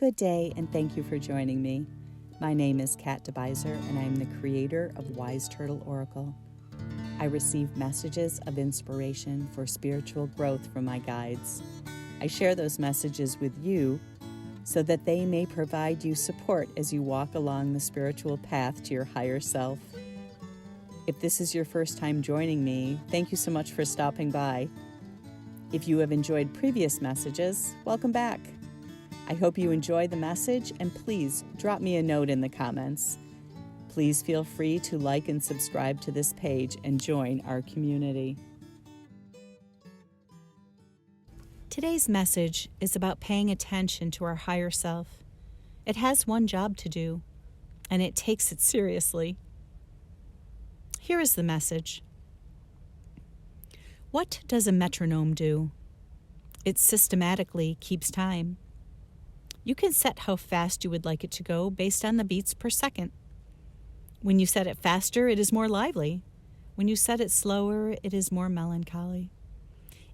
Good day, and thank you for joining me. My name is Kat DeBuyser, and I am the creator of Wise Turtle Oracle. I receive messages of inspiration for spiritual growth from my guides. I share those messages with you so that they may provide you support as you walk along the spiritual path to your higher self. If this is your first time joining me, thank you so much for stopping by. If you have enjoyed previous messages, welcome back. I hope you enjoy the message, and please drop me a note in the comments. Please feel free to like and subscribe to this page and join our community. Today's message is about paying attention to our higher self. It has one job to do, and it takes it seriously. Here is the message. What does a metronome do? It systematically keeps time. You can set how fast you would like it to go based on the beats per second. When you set it faster, it is more lively. When you set it slower, it is more melancholy.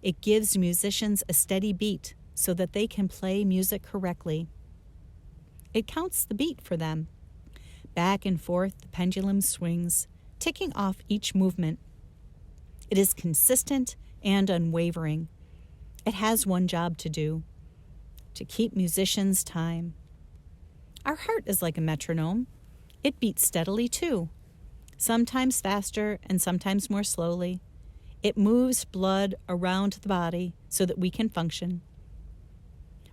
It gives musicians a steady beat so that they can play music correctly. It counts the beat for them. Back and forth, the pendulum swings, ticking off each movement. It is consistent and unwavering. It has one job to do: to keep musicians time. Our heart is like a metronome. It beats steadily too, sometimes faster and sometimes more slowly. It moves blood around the body so that we can function.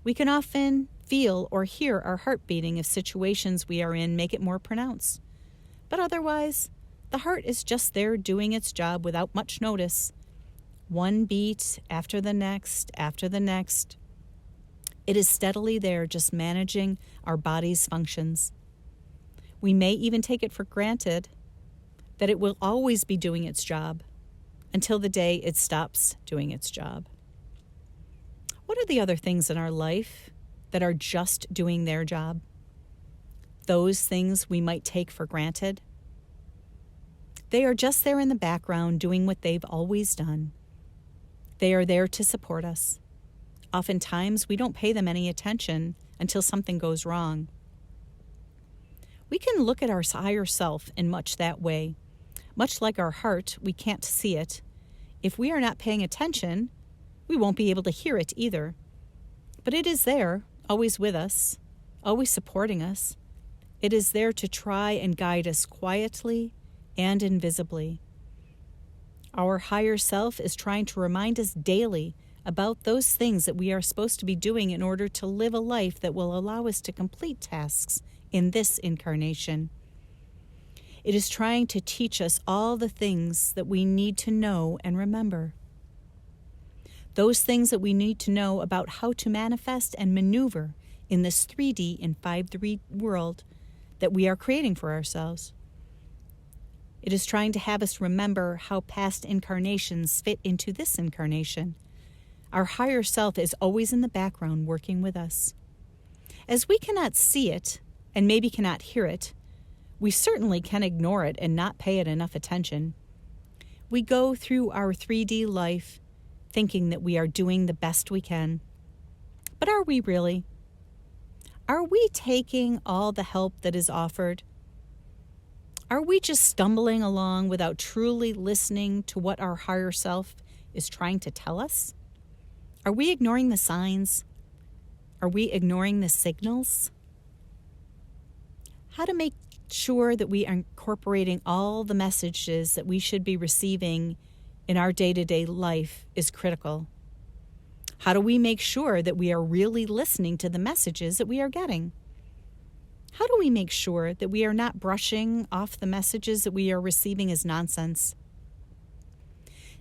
We can often feel or hear our heart beating if situations we are in make it more pronounced. But otherwise, the heart is just there doing its job without much notice. One beat after the next, after the next. It is steadily there, just managing our body's functions. We may even take it for granted that it will always be doing its job until the day it stops doing its job. What are the other things in our life that are just doing their job? Those things we might take for granted. They are just there in the background doing what they've always done. They are there to support us. Oftentimes, we don't pay them any attention until something goes wrong. We can look at our higher self in much that way. Much like our heart, we can't see it. If we are not paying attention, we won't be able to hear it either. But it is there, always with us, always supporting us. It is there to try and guide us quietly and invisibly. Our higher self is trying to remind us daily about those things that we are supposed to be doing in order to live a life that will allow us to complete tasks in this incarnation. It is trying to teach us all the things that we need to know and remember. Those things that we need to know about how to manifest and maneuver in this 3D and 5D world that we are creating for ourselves. It is trying to have us remember how past incarnations fit into this incarnation. Our higher self is always in the background working with us. As we cannot see it and maybe cannot hear it, we certainly can ignore it and not pay it enough attention. We go through our 3D life thinking that we are doing the best we can. But are we really? Are we taking all the help that is offered? Are we just stumbling along without truly listening to what our higher self is trying to tell us? Are we ignoring the signs? Are we ignoring the signals? How to make sure that we are incorporating all the messages that we should be receiving in our day-to-day life is critical. How do we make sure that we are really listening to the messages that we are getting? How do we make sure that we are not brushing off the messages that we are receiving as nonsense?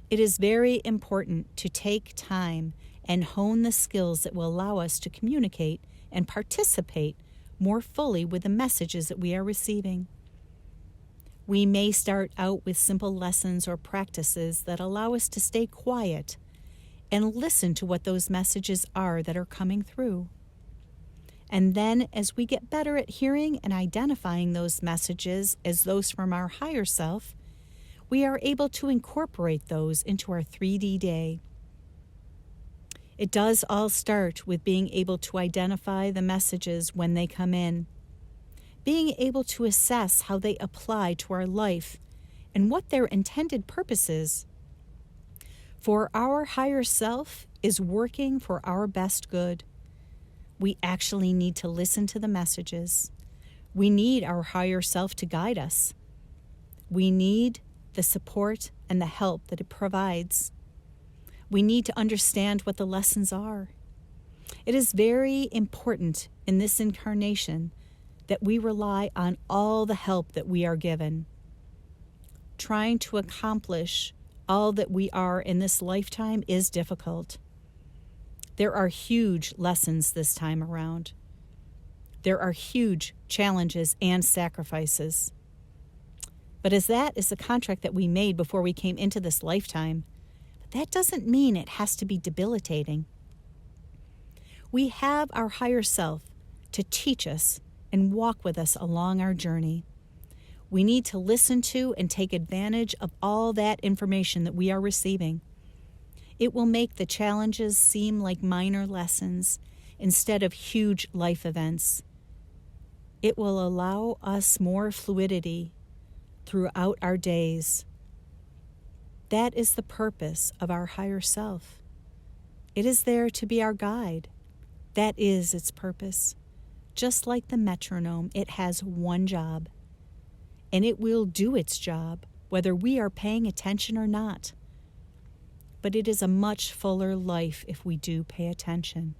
It is very important to take time and hone the skills that will allow us to communicate and participate more fully with the messages that we are receiving. We may start out with simple lessons or practices that allow us to stay quiet and listen to what those messages are that are coming through. And then as we get better at hearing and identifying those messages as those from our higher self, we are able to incorporate those into our 3D day. It does all start with being able to identify the messages when they come in, being able to assess how they apply to our life and what their intended purpose is. For our higher self is working for our best good. We actually need to listen to the messages. We need our higher self to guide us. We need the support and the help that it provides. We need to understand what the lessons are. It is very important in this incarnation that we rely on all the help that we are given. Trying to accomplish all that we are in this lifetime is difficult. There are huge lessons this time around. There are huge challenges and sacrifices. But as that is the contract that we made before we came into this lifetime, that doesn't mean it has to be debilitating. We have our higher self to teach us and walk with us along our journey. We need to listen to and take advantage of all that information that we are receiving. It will make the challenges seem like minor lessons instead of huge life events. It will allow us more fluidity throughout our days. That is the purpose of our higher self. It is there to be our guide. That is its purpose. Just like the metronome, it has one job, and it will do its job whether we are paying attention or not. But it is a much fuller life if we do pay attention,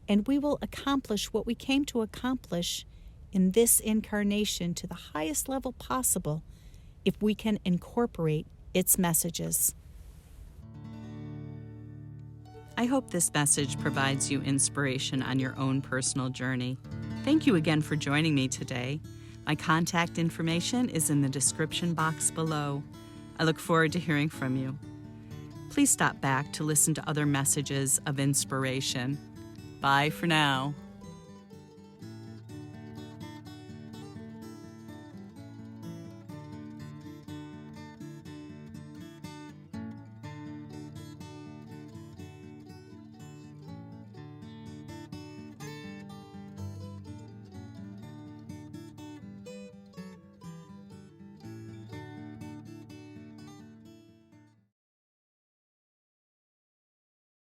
and we will accomplish what we came to accomplish in this incarnation to the highest level possible if we can incorporate its messages. I hope this message provides you inspiration on your own personal journey. Thank you again for joining me today. My contact information is in the description box below. I look forward to hearing from you. Please stop back to listen to other messages of inspiration. Bye for now.